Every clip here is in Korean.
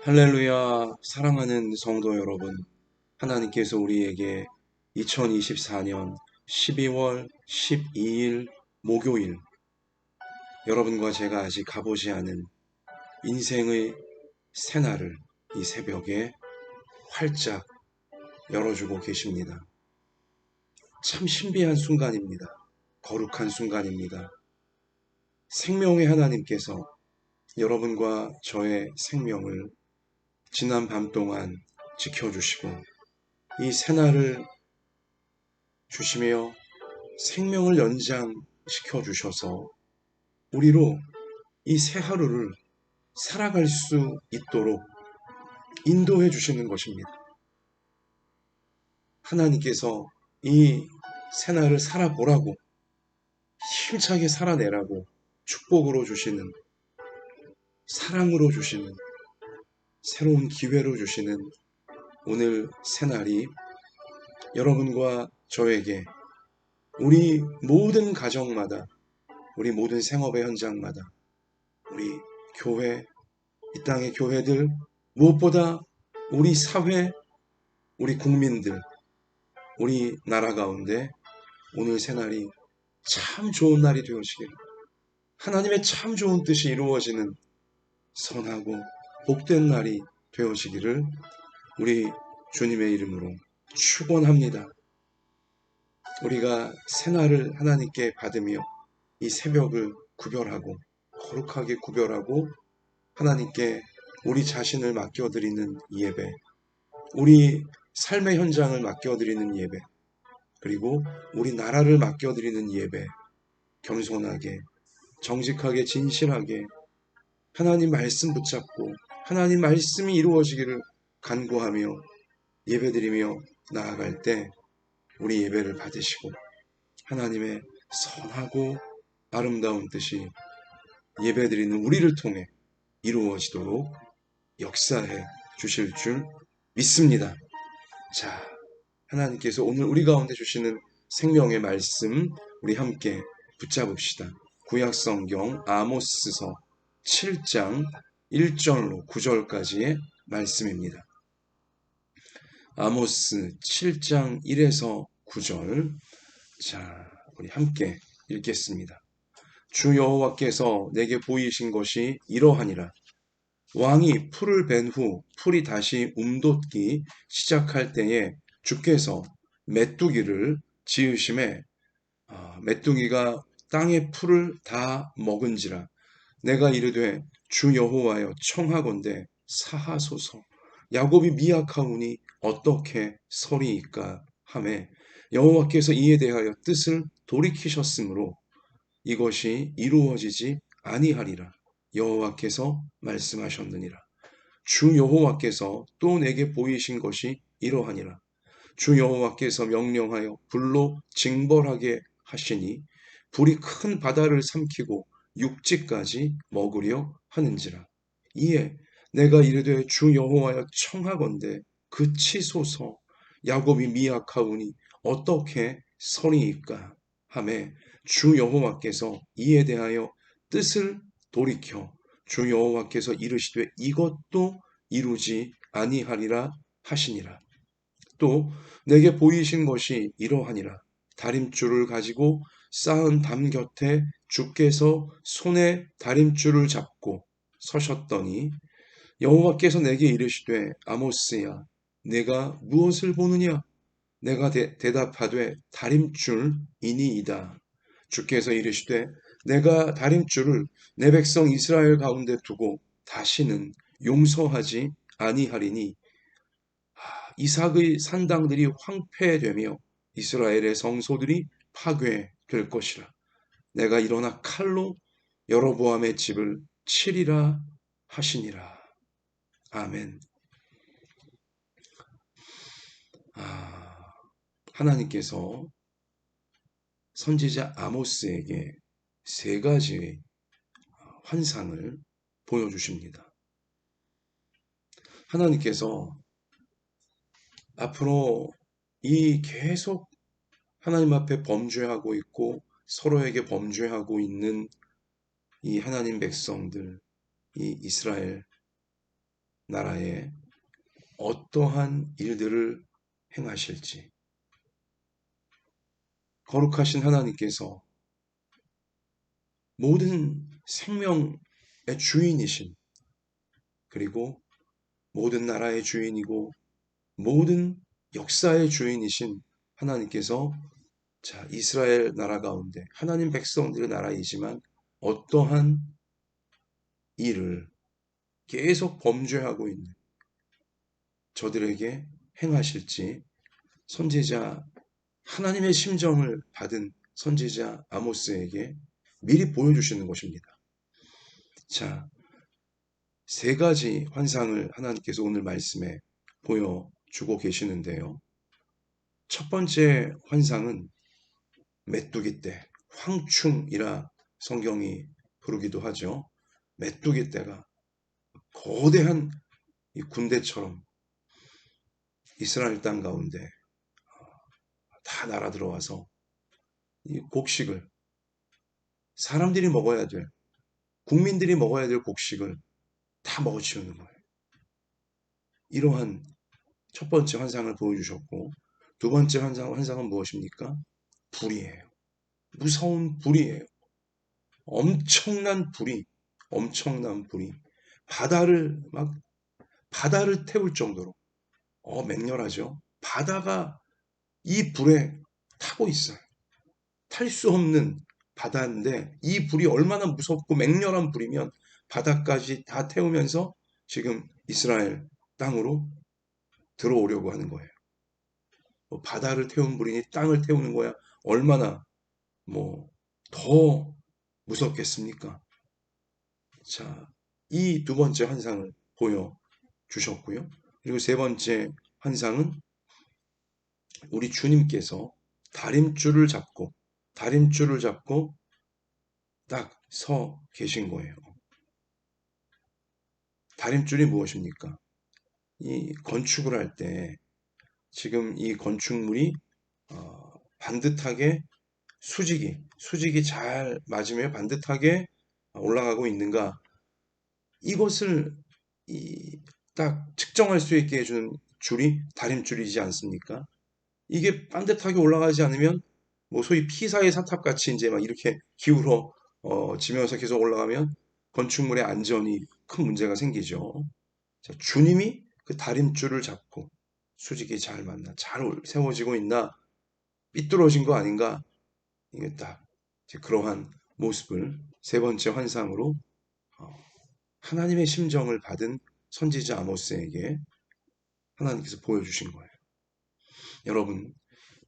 할렐루야, 사랑하는 성도 여러분. 하나님께서 우리에게 2024년 12월 12일 목요일, 여러분과 제가 아직 가보지 않은 인생의 새날을 이 새벽에 활짝 열어주고 계십니다. 참 신비한 순간입니다. 거룩한 순간입니다. 생명의 하나님께서 여러분과 저의 생명을 지난 밤 동안 지켜주시고 이 새날을 주시며 생명을 연장시켜 주셔서 우리로 이 새 하루를 살아갈 수 있도록 인도해 주시는 것입니다. 하나님께서 이 새날을 살아보라고, 힘차게 살아내라고 축복으로 주시는, 사랑으로 주시는, 새로운 기회로 주시는 오늘 새날이 여러분과 저에게, 우리 모든 가정마다, 우리 모든 생업의 현장마다, 우리 교회, 이 땅의 교회들, 무엇보다 우리 사회, 우리 국민들, 우리 나라 가운데 오늘 새날이 참 좋은 날이 되어지기를, 하나님의 참 좋은 뜻이 이루어지는 선하고 복된 날이 되어지기를 우리 주님의 이름으로 축원합니다. 우리가 새날을 하나님께 받으며 이 새벽을 구별하고, 거룩하게 구별하고 하나님께 우리 자신을 맡겨드리는 예배, 우리 삶의 현장을 맡겨드리는 예배, 그리고 우리 나라를 맡겨드리는 예배, 겸손하게, 정직하게, 진실하게 하나님 말씀 붙잡고 하나님 말씀이 이루어지기를 간구하며 예배드리며 나아갈 때 우리 예배를 받으시고 하나님의 선하고 아름다운 뜻이 예배드리는 우리를 통해 이루어지도록 역사해 주실 줄 믿습니다. 자, 하나님께서 오늘 우리 가운데 주시는 생명의 말씀 우리 함께 붙잡읍시다. 구약성경 아모스서 7장 1절로 9절까지의 말씀입니다. 아모스 7장 1에서 9절. 자, 우리 함께 읽겠습니다. 주 여호와께서 내게 보이신 것이 이러하니라. 왕이 풀을 벤 후 풀이 다시 움돋기 시작할 때에 주께서 메뚜기를 지으심에 메뚜기가 땅의 풀을 다 먹은지라. 내가 이르되 주 여호와여 청하건대 사하소서. 야곱이 미약하오니 어떻게 서리이까 하매 여호와께서 이에 대하여 뜻을 돌이키셨으므로 이것이 이루어지지 아니하리라. 여호와께서 말씀하셨느니라. 주 여호와께서 또 내게 보이신 것이 이러하니라. 주 여호와께서 명령하여 불로 징벌하게 하시니 불이 큰 바다를 삼키고 육지까지 먹으려 하는지라. 이에 내가 이르되 주 여호와여 청하건대 그치소서. 야곱이 미약하오니 어떻게 서리이까 하매 주 여호와께서 이에 대하여 뜻을 돌이켜 주 여호와께서 이르시되 이것도 이루지 아니하리라 하시니라. 또 내게 보이신 것이 이러하니라. 다림줄을 가지고 쌓은 담 곁에 주께서 손에 다림줄을 잡고 서셨더니 여호와께서 내게 이르시되 아모스야 내가 무엇을 보느냐. 내가 대답하되 다림줄이니이다. 주께서 이르시되 내가 다림줄을 내 백성 이스라엘 가운데 두고 다시는 용서하지 아니하리니 이삭의 산당들이 황폐되며 이스라엘의 성소들이 파괴될 것이라. 내가 일어나 칼로 여로보암의 집을 치리라 하시니라. 아멘. 하나님께서 선지자 아모스에게 세 가지의 환상을 보여주십니다. 하나님께서 앞으로 이 계속 하나님 앞에 범죄하고 있고 서로에게 범죄하고 있는 이 하나님 백성들, 이 이스라엘, 나라에 어떠한 일들을 행하실지, 거룩하신 하나님께서 모든 생명의 주인이신, 그리고 모든 나라의 주인이고 모든 역사의 주인이신 하나님께서, 자, 이스라엘 나라 가운데 하나님 백성들의 나라이지만 어떠한 일을 계속 범죄하고 있는 저들에게 행하실지 선지자, 하나님의 심정을 받은 선지자 아모스에게 미리 보여주시는 것입니다. 자, 세 가지 환상을 하나님께서 오늘 말씀에 보여주고 계시는데요. 첫 번째 환상은 메뚜기 떼, 황충이라 성경이 부르기도 하죠. 메뚜기 떼가 거대한 이 군대처럼 이스라엘 땅 가운데 다 날아 들어와서 이 곡식을, 사람들이 먹어야 될, 국민들이 먹어야 될 곡식을 다 먹어치우는 거예요. 이러한 첫 번째 환상을 보여주셨고, 두 번째 환상은 무엇입니까? 불이에요. 무서운 불이에요. 엄청난 불이, 엄청난 불이 바다를 태울 정도로 맹렬하죠. 바다가 이 불에 타고 있어요. 탈 수 없는 바다인데 이 불이 얼마나 무섭고 맹렬한 불이면 바다까지 다 태우면서 지금 이스라엘 땅으로 들어오려고 하는 거예요. 바다를 태운 불이니 땅을 태우는 거야. 얼마나 더 무섭겠습니까? 자, 이 두 번째 환상을 보여주셨고요. 그리고 세 번째 환상은 우리 주님께서 다림줄을 잡고 딱 서 계신 거예요. 다림줄이 무엇입니까? 이 건축을 할 때 지금 이 건축물이 반듯하게 수직이 잘 맞으며 반듯하게 올라가고 있는가, 이것을 딱 측정할 수 있게 해주는 줄이 다림줄이지 않습니까? 이게 반듯하게 올라가지 않으면 소위 피사의 사탑 같이 이제 막 이렇게 기울어 지면서 계속 올라가면 건축물의 안전이 큰 문제가 생기죠. 자, 주님이 그 다림줄을 잡고 수직이 잘 맞나, 잘 세워지고 있나, 삐뚤어진 거 아닌가, 이게 딱 이제 그러한 모습을 세 번째 환상으로 어, 하나님의 심정을 받은 선지자 아모스에게 하나님께서 보여주신 거예요. 여러분,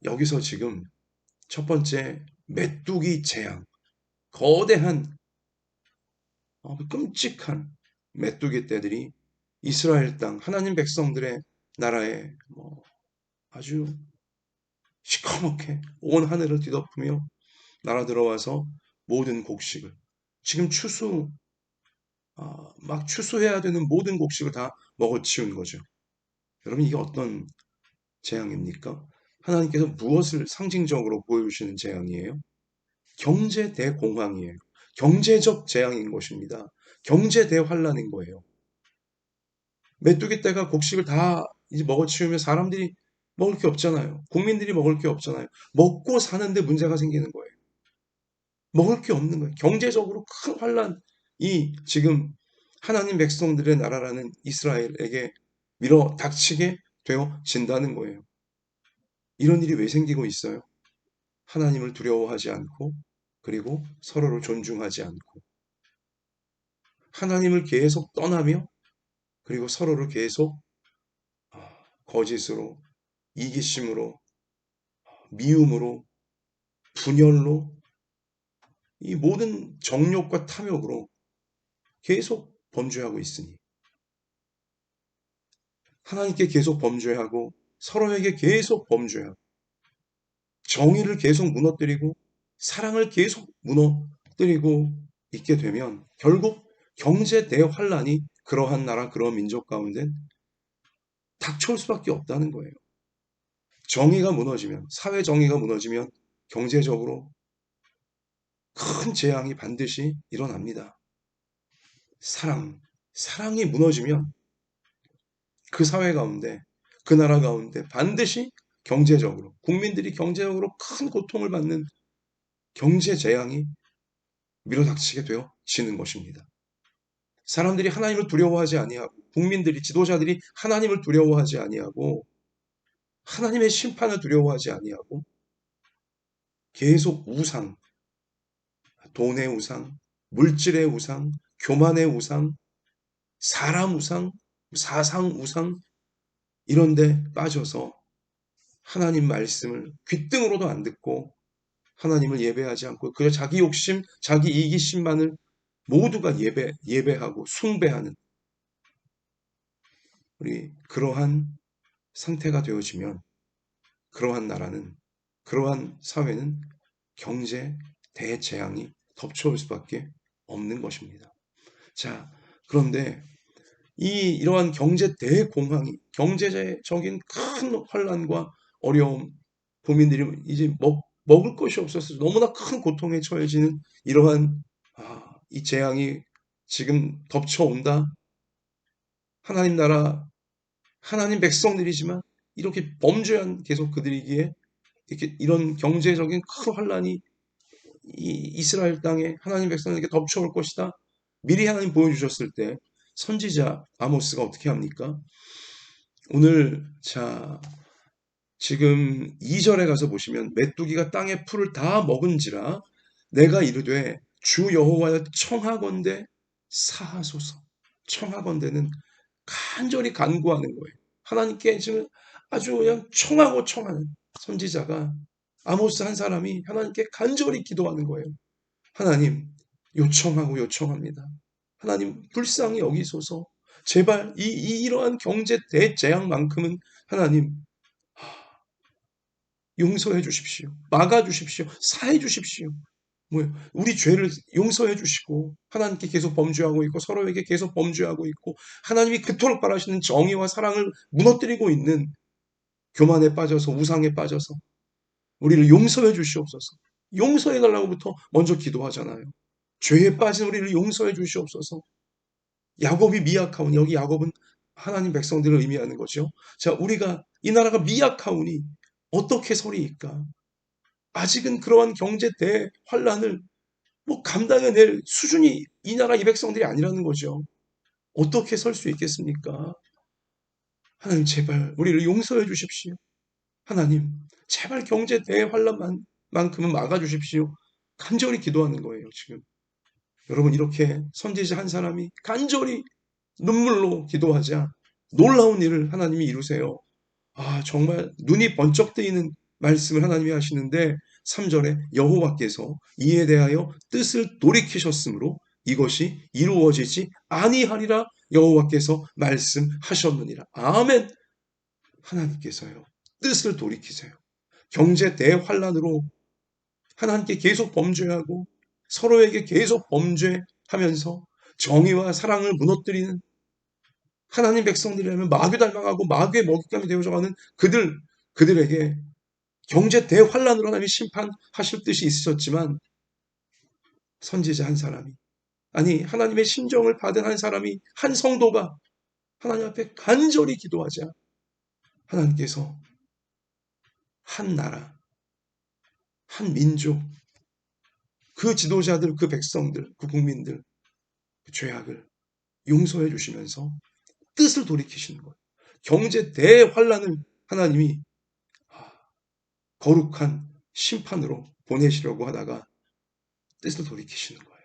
여기서 지금 첫 번째 메뚜기 재앙, 거대한 끔찍한 메뚜기 떼들이 이스라엘 땅 하나님 백성들의 나라에 아주 시커멓게 온 하늘을 뒤덮으며 날아 들어와서 모든 곡식을, 지금 막 추수해야 되는 모든 곡식을 다 먹어치운 거죠. 여러분, 이게 어떤 재앙입니까? 하나님께서 무엇을 상징적으로 보여주시는 재앙이에요? 경제 대공황이에요. 경제적 재앙인 것입니다. 경제 대환란인 거예요. 메뚜기 떼가 곡식을 다 이제 먹어치우면 사람들이 먹을 게 없잖아요. 국민들이 먹을 게 없잖아요. 먹고 사는데 문제가 생기는 거예요. 먹을 게 없는 거예요. 경제적으로 큰 환란이 지금 하나님 백성들의 나라라는 이스라엘에게 밀어 닥치게 되어진다는 거예요. 이런 일이 왜 생기고 있어요? 하나님을 두려워하지 않고, 그리고 서로를 존중하지 않고, 하나님을 계속 떠나며, 그리고 서로를 계속 거짓으로, 이기심으로, 미움으로, 분열로, 이 모든 정욕과 탐욕으로 계속 범죄하고 있으니, 하나님께 계속 범죄하고 서로에게 계속 범죄하고 정의를 계속 무너뜨리고 사랑을 계속 무너뜨리고 있게 되면 결국 경제 대환란이 그러한 나라, 그러한 민족 가운데 닥쳐올 수밖에 없다는 거예요. 정의가 무너지면, 사회 정의가 무너지면 경제적으로 큰 재앙이 반드시 일어납니다. 사랑이 무너지면 그 사회 가운데, 그 나라 가운데 반드시 경제적으로, 국민들이 경제적으로 큰 고통을 받는 경제 재앙이 밀어닥치게 되어지는 것입니다. 사람들이 하나님을 두려워하지 아니하고, 국민들이, 지도자들이 하나님을 두려워하지 아니하고, 하나님의 심판을 두려워하지 아니하고, 계속 우상, 돈의 우상, 물질의 우상, 교만의 우상, 사람 우상, 사상 우상, 이런 데 빠져서 하나님 말씀을 귓등으로도 안 듣고 하나님을 예배하지 않고 그저 자기 욕심, 자기 이기심만을 모두가 예배하고 숭배하는 우리 그러한 상태가 되어지면 그러한 나라는, 그러한 사회는 경제 대재앙이 덮쳐올 수밖에 없는 것입니다. 자, 그런데 이러한 경제 대공황이, 경제적인 큰 혼란과 어려움, 국민들이 이제 먹을 것이 없어서 너무나 큰 고통에 처해지는 이러한 이 재앙이 지금 덮쳐온다. 하나님 나라, 하나님 백성들이지만 이렇게 범죄한 계속 그들이기에 이렇게 이런 경제적인 큰 혼란이 이 이스라엘 땅에 하나님 백성에게 덮쳐올 것이다. 미리 하나님 보여주셨을 때 선지자 아모스가 어떻게 합니까? 오늘 자 지금 2절에 가서 보시면 메뚜기가 땅의 풀을 다 먹은지라 내가 이르되 주 여호와여 청하건대 사하소서. 청하건대는 간절히 간구하는 거예요. 하나님께 지금 아주 그냥 청하고 청하는 선지자가 아모스 한 사람이 하나님께 간절히 기도하는 거예요. 하나님 요청하고 요청합니다. 하나님 불쌍히 여기소서. 제발 이러한 경제 대재앙만큼은 하나님 용서해 주십시오. 막아 주십시오. 사해 주십시오. 뭐예요? 우리 죄를 용서해 주시고 하나님께 계속 범죄하고 있고 서로에게 계속 범죄하고 있고 하나님이 그토록 바라시는 정의와 사랑을 무너뜨리고 있는 교만에 빠져서 우상에 빠져서 우리를 용서해 주시옵소서. 용서해 달라고부터 먼저 기도하잖아요. 죄에 빠진 우리를 용서해 주시옵소서. 야곱이 미약하오니, 여기 야곱은 하나님 백성들을 의미하는 거죠. 자, 우리가 이 나라가 미약하오니 어떻게 서리이까? 아직은 그러한 경제 대환란을 감당해낼 수준이 이 나라 이 백성들이 아니라는 거죠. 어떻게 설 수 있겠습니까? 하나님 제발 우리를 용서해 주십시오. 하나님 제발 경제 대환란만큼은 막아주십시오. 간절히 기도하는 거예요 지금. 여러분 이렇게 선지자 한 사람이 간절히 눈물로 기도하자 놀라운 일을 하나님이 이루세요. 정말 눈이 번쩍 뜨이는 말씀을 하나님이 하시는데 3절에 여호와께서 이에 대하여 뜻을 돌이키셨으므로 이것이 이루어지지 아니하리라 여호와께서 말씀하셨느니라. 아멘. 하나님께서요. 뜻을 돌이키세요. 경제 대환란으로 하나님께 계속 범죄하고 서로에게 계속 범죄하면서 정의와 사랑을 무너뜨리는 하나님 백성들이라면 마귀 닮아가고 마귀의 먹잇감이 되어져가는 그들에게 경제 대환란으로 하나님이 심판하실 뜻이 있으셨지만 선지자 한 사람이 아니 하나님의 심정을 받은 한 사람이 한 성도가 하나님 앞에 간절히 기도하자 하나님께서 한 나라, 한 민족, 그 지도자들, 그 백성들, 그 국민들 그 죄악을 용서해 주시면서 뜻을 돌이키시는 거예요. 경제 대환란을 하나님이 거룩한 심판으로 보내시려고 하다가 뜻을 돌이키시는 거예요.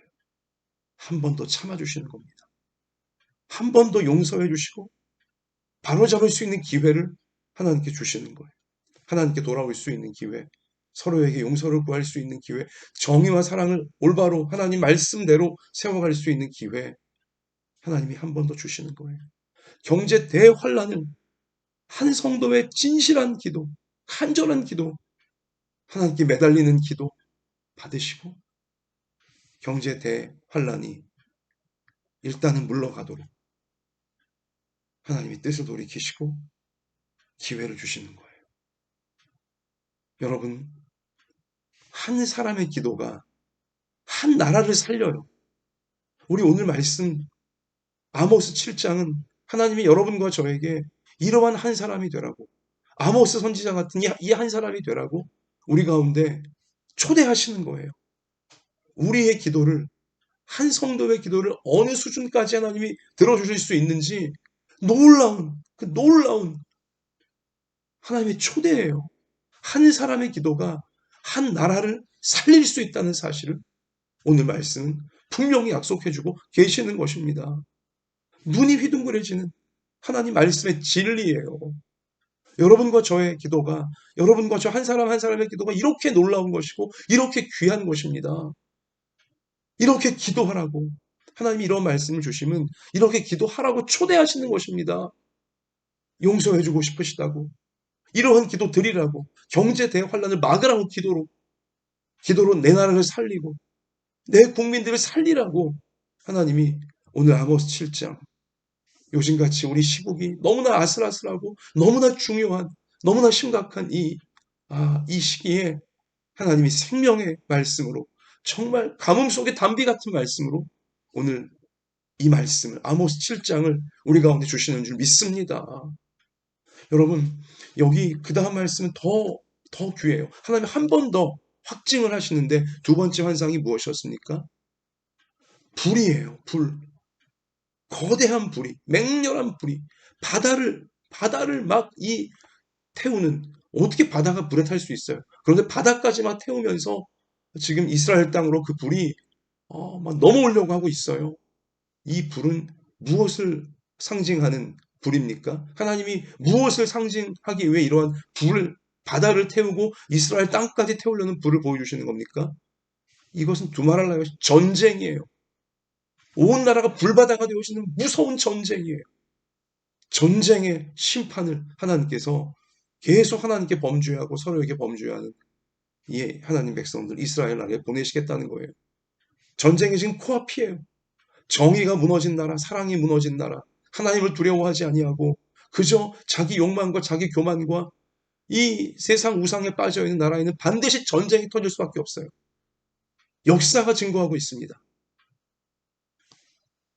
한 번 더 참아주시는 겁니다. 한 번 더 용서해 주시고 바로잡을 수 있는 기회를 하나님께 주시는 거예요. 하나님께 돌아올 수 있는 기회, 서로에게 용서를 구할 수 있는 기회, 정의와 사랑을 올바로 하나님 말씀대로 세워갈 수 있는 기회, 하나님이 한 번 더 주시는 거예요. 경제 대환란을 한 성도의 진실한 기도, 간절한 기도, 하나님께 매달리는 기도 받으시고 경제 대환란이 일단은 물러가도록 하나님이 뜻을 돌이키시고 기회를 주시는 거예요. 여러분, 한 사람의 기도가 한 나라를 살려요. 우리 오늘 말씀 아모스 7장은 하나님이 여러분과 저에게 이러한 한 사람이 되라고, 아모스 선지자 같은 이 한 사람이 되라고 우리 가운데 초대하시는 거예요. 우리의 기도를, 한 성도의 기도를 어느 수준까지 하나님이 들어주실 수 있는지 놀라운 하나님의 초대예요. 한 사람의 기도가 한 나라를 살릴 수 있다는 사실을 오늘 말씀은 분명히 약속해주고 계시는 것입니다. 눈이 휘둥그레지는 하나님 말씀의 진리예요. 여러분과 저의 기도가, 여러분과 저 한 사람 한 사람의 기도가 이렇게 놀라운 것이고 이렇게 귀한 것입니다. 이렇게 기도하라고 하나님이 이런 말씀을 주시면 이렇게 기도하라고 초대하시는 것입니다. 용서해주고 싶으시다고, 이러한 기도 드리라고, 경제 대환란을 막으라고 기도로 내 나라를 살리고 내 국민들을 살리라고 하나님이 오늘 아모스 7장, 요즘같이 우리 시국이 너무나 아슬아슬하고 너무나 중요한, 너무나 심각한 이 시기에 하나님이 생명의 말씀으로, 정말 가뭄 속의 단비 같은 말씀으로 오늘 이 말씀을, 아모스 7장을 우리 가운데 주시는 줄 믿습니다. 여러분, 여기 그 다음 말씀은 더 귀해요. 하나님 한 번 더 확증을 하시는데 두 번째 환상이 무엇이었습니까? 불이에요. 불. 거대한 불이, 맹렬한 불이 바다를 막 태우는, 어떻게 바다가 불에 탈 수 있어요? 그런데 바다까지 막 태우면서 지금 이스라엘 땅으로 그 불이 막 넘어오려고 하고 있어요. 이 불은 무엇을 상징하는 불입니까? 하나님이 무엇을 상징하기 위해 이러한 바다를 태우고 이스라엘 땅까지 태우려는 불을 보여주시는 겁니까? 이것은 두말할 나위 전쟁이에요. 온 나라가 불바다가 되어지는 무서운 전쟁이에요. 전쟁의 심판을 하나님께서 계속 하나님께 범죄하고 서로에게 범죄하는 이 하나님 백성들 이스라엘 나라에 보내시겠다는 거예요. 전쟁이 지금 코앞이에요. 정의가 무너진 나라, 사랑이 무너진 나라, 하나님을 두려워하지 아니하고 그저 자기 욕망과 자기 교만과 이 세상 우상에 빠져 있는 나라에는 반드시 전쟁이 터질 수밖에 없어요. 역사가 증거하고 있습니다.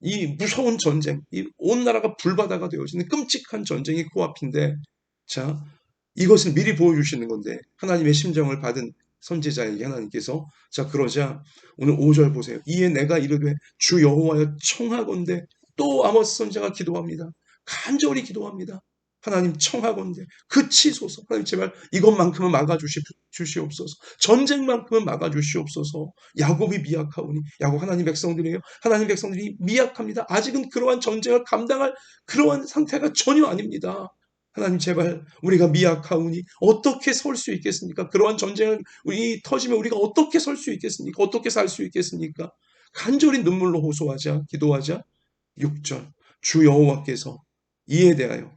이 무서운 전쟁, 이 온 나라가 불바다가 되어지는 끔찍한 전쟁이 코앞인데, 자, 이것을 미리 보여주시는 건데 하나님의 심정을 받은 선지자에게 하나님께서, 자, 그러자 오늘 5절 보세요. 이에 내가 이르되 주 여호와여 청하건대, 또 아모스 선지자가 기도합니다. 간절히 기도합니다. 하나님 청하건대 그치소서. 하나님 제발 이것만큼은 막아주시옵소서. 전쟁만큼은 막아주시옵소서. 야곱이 미약하오니, 야곱 하나님 백성들이에요. 하나님 백성들이 미약합니다. 아직은 그러한 전쟁을 감당할 그러한 상태가 전혀 아닙니다. 하나님 제발 우리가 미약하오니 어떻게 설 수 있겠습니까? 그러한 전쟁을 터지면 우리가 어떻게 설 수 있겠습니까? 어떻게 살 수 있겠습니까? 간절히 눈물로 호소하자, 기도하자. 6절 주 여호와께서 이에 대하여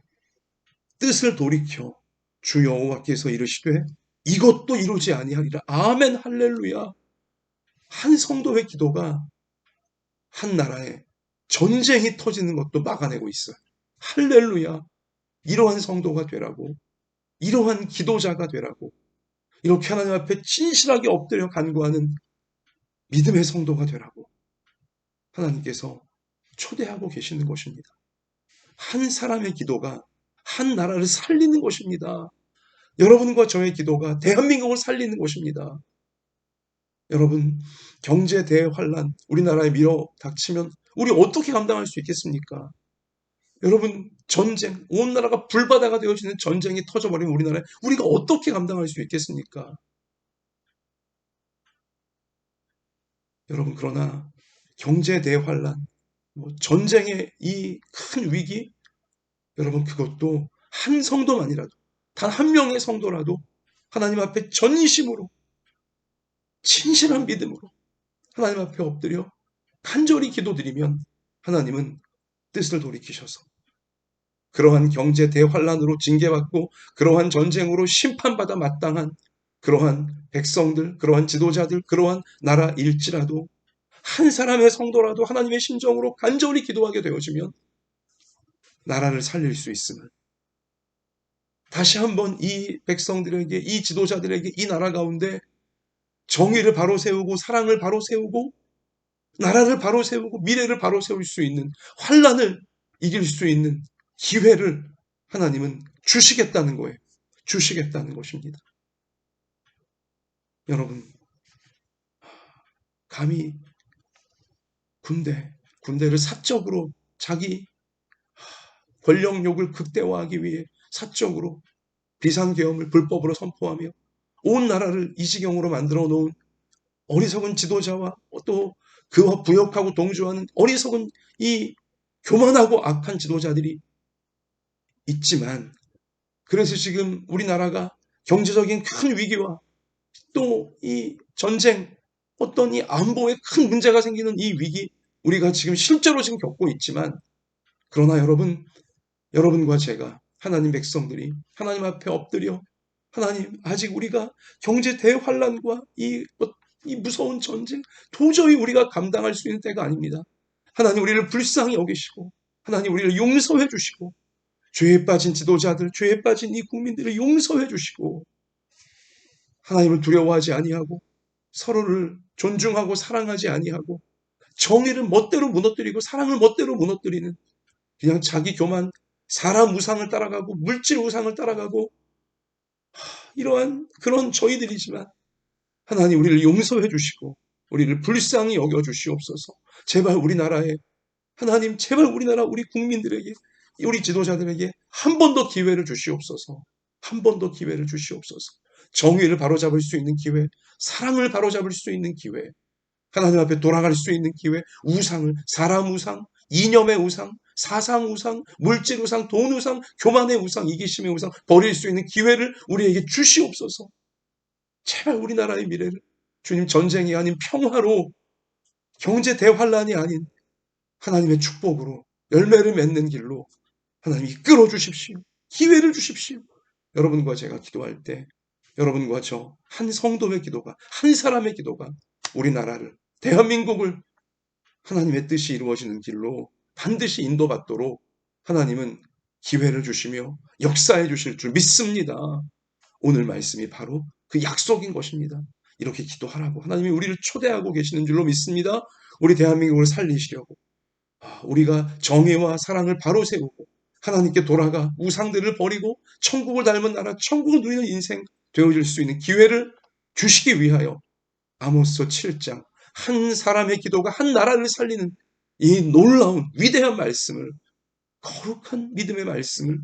뜻을 돌이켜 주 여호와께서 이르시되 이것도 이루지 아니하리라. 아멘 할렐루야. 한 성도의 기도가 한 나라에 전쟁이 터지는 것도 막아내고 있어요. 할렐루야. 이러한 성도가 되라고, 이러한 기도자가 되라고, 이렇게 하나님 앞에 진실하게 엎드려 간구하는 믿음의 성도가 되라고 하나님께서 초대하고 계시는 것입니다. 한 사람의 기도가 한 나라를 살리는 것입니다. 여러분과 저의 기도가 대한민국을 살리는 것입니다. 여러분, 경제 대환란 우리나라에 밀어닥치면 우리 어떻게 감당할 수 있겠습니까? 여러분, 전쟁, 온 나라가 불바다가 되어지는 전쟁이 터져버리면 우리나라에 우리가 어떻게 감당할 수 있겠습니까? 여러분, 그러나 경제 대환란, 전쟁의 이 큰 위기, 여러분, 그것도 한 성도만이라도, 단 한 명의 성도라도 하나님 앞에 전심으로, 진실한 믿음으로 하나님 앞에 엎드려 간절히 기도드리면 하나님은 뜻을 돌이키셔서 그러한 경제 대환란으로 징계받고 그러한 전쟁으로 심판받아 마땅한 그러한 백성들, 그러한 지도자들, 그러한 나라일지라도 한 사람의 성도라도 하나님의 심정으로 간절히 기도하게 되어지면 나라를 살릴 수 있음을, 다시 한번 이 백성들에게, 이 지도자들에게 이 나라 가운데 정의를 바로 세우고 사랑을 바로 세우고 나라를 바로 세우고 미래를 바로 세울 수 있는, 환란을 이길 수 있는 기회를 하나님은 주시겠다는 거예요. 주시겠다는 것입니다. 여러분, 감히 군대를 사적으로 자기 권력욕을 극대화하기 위해 사적으로 비상계엄을 불법으로 선포하며 온 나라를 이 지경으로 만들어 놓은 어리석은 지도자와 또 그와 부역하고 동조하는 어리석은 이 교만하고 악한 지도자들이 있지만, 그래서 지금 우리나라가 경제적인 큰 위기와 또 이 전쟁, 어떤 이 안보에 큰 문제가 생기는 이 위기, 우리가 지금 실제로 지금 겪고 있지만, 그러나 여러분과 제가, 하나님 백성들이 하나님 앞에 엎드려, 하나님, 아직 우리가 경제 대환란과 이 무서운 전쟁 도저히 우리가 감당할 수 있는 때가 아닙니다. 하나님, 우리를 불쌍히 여기시고 하나님, 우리를 용서해 주시고 죄에 빠진 지도자들, 죄에 빠진 이 국민들을 용서해 주시고 하나님을 두려워하지 아니하고 서로를 존중하고 사랑하지 아니하고 정의를 멋대로 무너뜨리고 사랑을 멋대로 무너뜨리는, 그냥 자기 교만, 사람 우상을 따라가고 물질 우상을 따라가고 이러한 그런 저희들이지만, 하나님, 우리를 용서해 주시고 우리를 불쌍히 여겨 주시옵소서. 제발 우리나라에, 하나님, 제발 우리나라 우리 국민들에게, 우리 지도자들에게 한 번 더 기회를 주시옵소서. 한 번 더 기회를 주시옵소서. 정의를 바로잡을 수 있는 기회, 사랑을 바로잡을 수 있는 기회, 하나님 앞에 돌아갈 수 있는 기회, 우상을, 사람 우상, 이념의 우상, 사상 우상, 물질 우상, 돈 우상, 교만의 우상, 이기심의 우상 버릴 수 있는 기회를 우리에게 주시옵소서. 제발 우리나라의 미래를 주님, 전쟁이 아닌 평화로, 경제 대환란이 아닌 하나님의 축복으로 열매를 맺는 길로 하나님 이끌어 주십시오. 기회를 주십시오. 여러분과 제가 기도할 때 여러분과 저 한 성도의 기도가, 한 사람의 기도가 우리나라를, 대한민국을 하나님의 뜻이 이루어지는 길로 반드시 인도받도록 하나님은 기회를 주시며 역사해 주실 줄 믿습니다. 오늘 말씀이 바로 그 약속인 것입니다. 이렇게 기도하라고 하나님이 우리를 초대하고 계시는 줄로 믿습니다. 우리 대한민국을 살리시려고, 우리가 정의와 사랑을 바로 세우고 하나님께 돌아가 우상들을 버리고 천국을 닮은 나라, 천국을 누리는 인생 되어질 수 있는 기회를 주시기 위하여 아모스 7장, 한 사람의 기도가 한 나라를 살리는 이 놀라운 위대한 말씀을, 거룩한 믿음의 말씀을,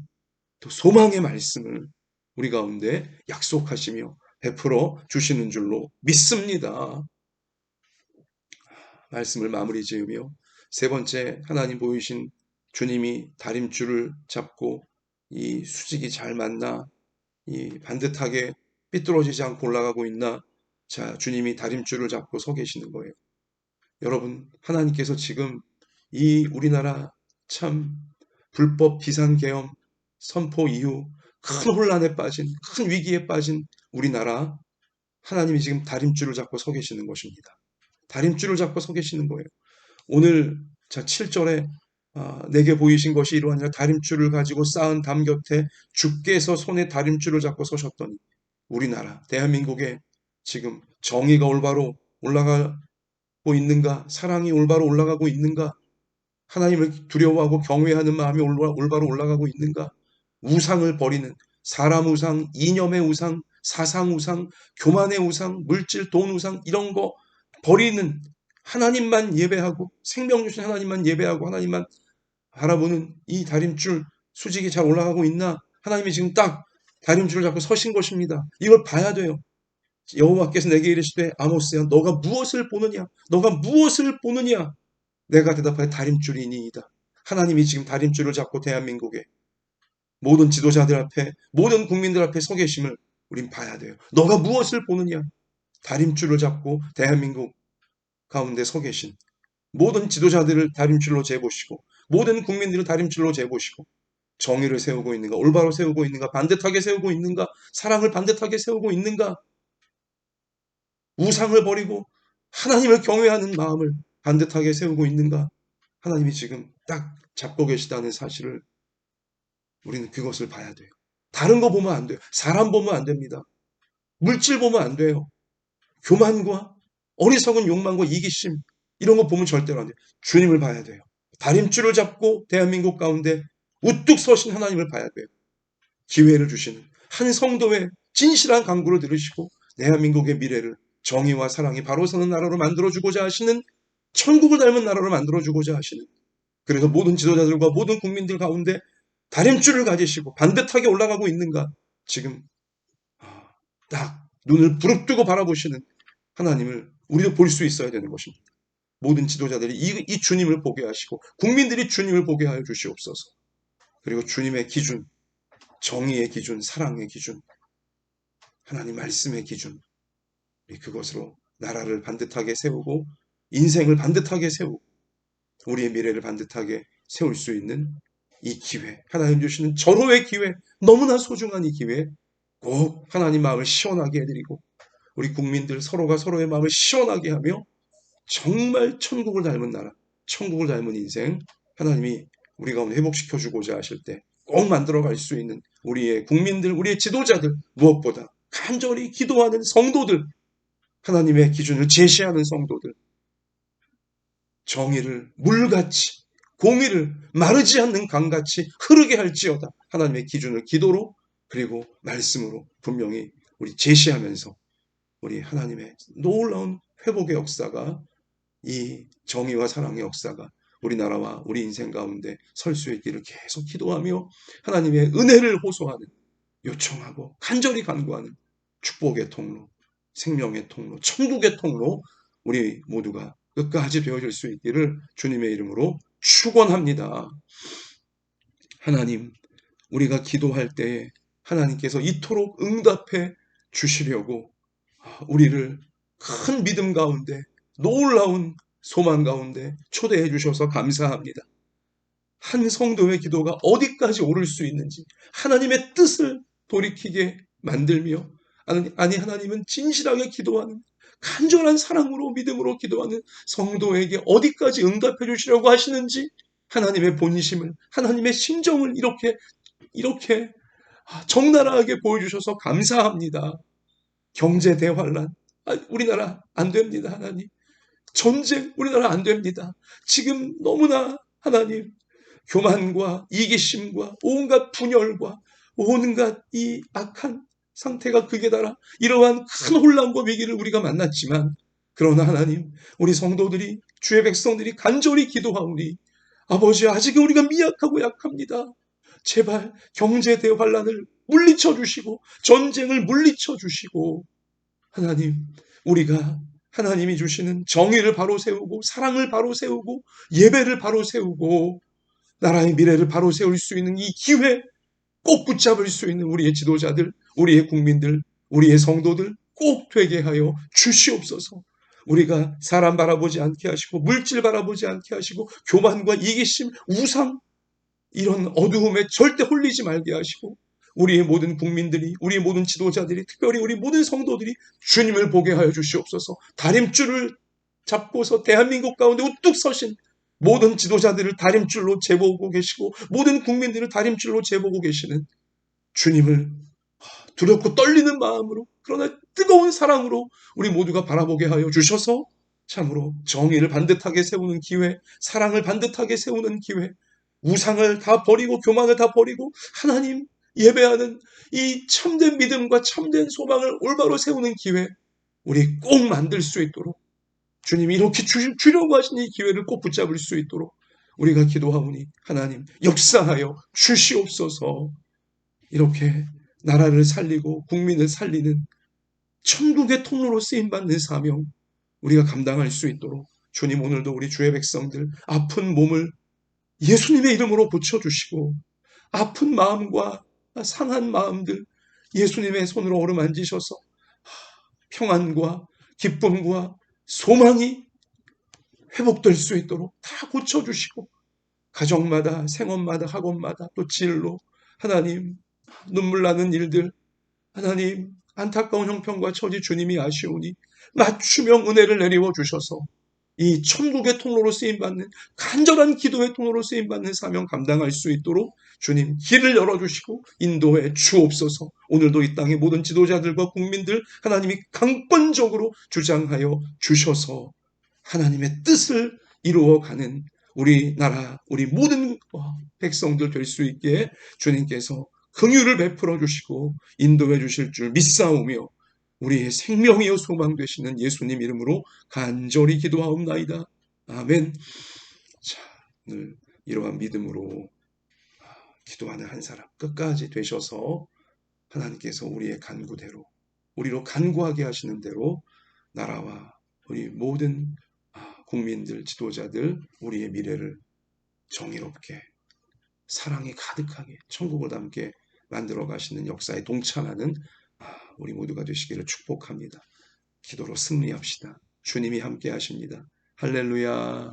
또 소망의 말씀을 우리 가운데 약속하시며 베풀어 주시는 줄로 믿습니다. 말씀을 마무리 지으며 세 번째, 하나님 보이신 주님이 다림줄을 잡고 이 수직이 잘 맞나, 이 반듯하게 삐뚤어지지 않고 올라가고 있나. 자, 주님이 다림줄을 잡고 서 계시는 거예요. 여러분, 하나님께서 지금 이 우리나라 참 불법 비상계엄 선포 이후 큰 혼란에 빠진, 큰 위기에 빠진 우리나라, 하나님이 지금 다림줄을 잡고 서 계시는 것입니다. 다림줄을 잡고 서 계시는 거예요. 오늘 자 7절에 내게 보이신 것이 이러하니라, 다림줄을 가지고 쌓은 담 곁에 주께서 손에 다림줄을 잡고 서셨더니, 우리나라 대한민국에 지금 정의가 올바로 올라가고 있는가, 사랑이 올바로 올라가고 있는가, 하나님을 두려워하고 경외하는 마음이 올바로 올라가고 있는가, 우상을 버리는, 사람 우상, 이념의 우상, 사상 우상, 교만의 우상, 물질, 돈 우상, 이런 거 버리는, 하나님만 예배하고 생명 주신 하나님만 예배하고 하나님만 바라보는 이 다림줄 수직이 잘 올라가고 있나. 하나님이 지금 딱 다림줄을 잡고 서신 것입니다. 이걸 봐야 돼요. 여호와께서 내게 이르시되, 아모스야, 너가 무엇을 보느냐, 너가 무엇을 보느냐. 내가 대답하여 다림줄이니이다. 하나님이 지금 다림줄을 잡고 대한민국에 모든 지도자들 앞에, 모든 국민들 앞에 서 계심을 우린 봐야 돼요. 너가 무엇을 보느냐. 다림줄을 잡고 대한민국 가운데 서 계신 모든 지도자들을 다림줄로 재보시고 모든 국민들을 다림줄로 재보시고, 정의를 세우고 있는가, 올바로 세우고 있는가, 반듯하게 세우고 있는가, 사랑을 반듯하게 세우고 있는가, 우상을 버리고 하나님을 경외하는 마음을 반듯하게 세우고 있는가. 하나님이 지금 딱 잡고 계시다는 사실을 우리는 그것을 봐야 돼요. 다른 거 보면 안 돼요. 사람 보면 안 됩니다. 물질 보면 안 돼요. 교만과 어리석은 욕망과 이기심, 이런 거 보면 절대로 안 돼요. 주님을 봐야 돼요. 다림줄을 잡고 대한민국 가운데 우뚝 서신 하나님을 봐야 돼요. 기회를 주시는 한 성도의 진실한 간구를 들으시고 대한민국의 미래를 정의와 사랑이 바로 서는 나라로 만들어주고자 하시는, 천국을 닮은 나라로 만들어주고자 하시는, 그래서 모든 지도자들과 모든 국민들 가운데 다림줄을 가지시고 반듯하게 올라가고 있는가, 지금 딱 눈을 부릅뜨고 바라보시는 하나님을 우리도 볼 수 있어야 되는 것입니다. 모든 지도자들이 이 주님을 보게 하시고 국민들이 주님을 보게 하여 주시옵소서. 그리고 주님의 기준, 정의의 기준, 사랑의 기준, 하나님 말씀의 기준, 그것으로 나라를 반듯하게 세우고 인생을 반듯하게 세우고 우리의 미래를 반듯하게 세울 수 있는 이 기회, 하나님 주시는 절호의 기회, 너무나 소중한 이 기회 꼭 하나님 마음을 시원하게 해드리고 우리 국민들 서로가 서로의 마음을 시원하게 하며 정말 천국을 닮은 나라, 천국을 닮은 인생, 하나님이 우리 가운데 회복시켜 주고자 하실 때 꼭 만들어갈 수 있는 우리의 국민들, 우리의 지도자들, 무엇보다 간절히 기도하는 성도들, 하나님의 기준을 제시하는 성도들, 정의를 물같이, 공의를 마르지 않는 강같이 흐르게 할지어다. 하나님의 기준을 기도로 그리고 말씀으로 분명히 우리 제시하면서 우리 하나님의 놀라운 회복의 역사가, 이 정의와 사랑의 역사가 우리나라와 우리 인생 가운데 설 수 있기를 계속 기도하며 하나님의 은혜를 호소하는, 요청하고 간절히 간구하는 축복의 통로, 생명의 통로, 천국의 통로, 우리 모두가 끝까지 되어질 수 있기를 주님의 이름으로 축원합니다. 하나님, 우리가 기도할 때에 하나님께서 이토록 응답해 주시려고 우리를 큰 믿음 가운데, 놀라운 소망 가운데 초대해 주셔서 감사합니다. 한 성도의 기도가 어디까지 오를 수 있는지 하나님의 뜻을 돌이키게 만들며, 아니 하나님은 진실하게 기도하는, 간절한 사랑으로 믿음으로 기도하는 성도에게 어디까지 응답해 주시려고 하시는지 하나님의 본심을, 하나님의 심정을 이렇게 적나라하게 보여주셔서 감사합니다. 경제 대환란, 우리나라 안 됩니다. 하나님, 전쟁 우리나라 안 됩니다. 지금 너무나 하나님 교만과 이기심과 온갖 분열과 온갖 이 악한 상태가 극에 달아 이러한 큰 혼란과 위기를 우리가 만났지만, 그러나 하나님, 우리 성도들이, 주의 백성들이 간절히 기도하오니 아버지, 아직은 우리가 미약하고 약합니다. 제발 경제 대환란을 물리쳐 주시고 전쟁을 물리쳐 주시고, 하나님, 우리가 하나님이 주시는 정의를 바로 세우고 사랑을 바로 세우고 예배를 바로 세우고 나라의 미래를 바로 세울 수 있는 이 기회 꼭 붙잡을 수 있는 우리의 지도자들, 우리의 국민들, 우리의 성도들 꼭 되게 하여 주시옵소서. 우리가 사람 바라보지 않게 하시고 물질 바라보지 않게 하시고 교만과 이기심, 우상, 이런 어두움에 절대 홀리지 말게 하시고 우리의 모든 국민들이, 우리의 모든 지도자들이, 특별히 우리 모든 성도들이 주님을 보게 하여 주시옵소서. 다림줄을 잡고서 대한민국 가운데 우뚝 서신 모든 지도자들을 다림줄로 재보고 계시고 모든 국민들을 다림줄로 재보고 계시는 주님을 두렵고 떨리는 마음으로, 그러나 뜨거운 사랑으로 우리 모두가 바라보게 하여 주셔서 참으로 정의를 반듯하게 세우는 기회, 사랑을 반듯하게 세우는 기회, 우상을 다 버리고 교만을 다 버리고 하나님 예배하는 이 참된 믿음과 참된 소망을 올바로 세우는 기회, 우리 꼭 만들 수 있도록 주님이 이렇게 주려고 하신 이 기회를 꼭 붙잡을 수 있도록 우리가 기도하오니 하나님 역사하여 주시옵소서. 이렇게 나라를 살리고 국민을 살리는 천국의 통로로 쓰임받는 사명 우리가 감당할 수 있도록 주님, 오늘도 우리 주의 백성들 아픈 몸을 예수님의 이름으로 고쳐주시고 아픈 마음과 상한 마음들 예수님의 손으로 어루만지셔서 평안과 기쁨과 소망이 회복될 수 있도록 다 고쳐주시고, 가정마다, 생업마다, 학원마다, 또 진로, 하나님 눈물 나는 일들, 하나님 안타까운 형편과 처지 주님이 아시오니 맞춤형 은혜를 내리워 주셔서 이 천국의 통로로 쓰임받는, 간절한 기도의 통로로 쓰임받는 사명 감당할 수 있도록 주님 길을 열어주시고 인도해 주옵소서. 오늘도 이 땅의 모든 지도자들과 국민들 하나님이 강권적으로 주장하여 주셔서 하나님의 뜻을 이루어가는 우리나라 우리 모든 백성들 될 수 있게 주님께서 긍휼을 베풀어 주시고 인도해 주실 줄 믿사오며 우리의 생명이요 소망 되시는 예수님 이름으로 간절히 기도하옵나이다. 아멘. 자, 오늘 이러한 믿음으로 기도하는 한 사람 끝까지 되셔서 하나님께서 우리의 간구대로 우리로 간구하게 하시는 대로 나라와 우리 모든 국민들, 지도자들 우리의 미래를 정의롭게 사랑이 가득하게 천국을 담게 만들어 가시는 역사에 동참하는 우리 모두가 되시기를 축복합니다. 기도로 승리합시다. 주님이 함께 하십니다. 할렐루야.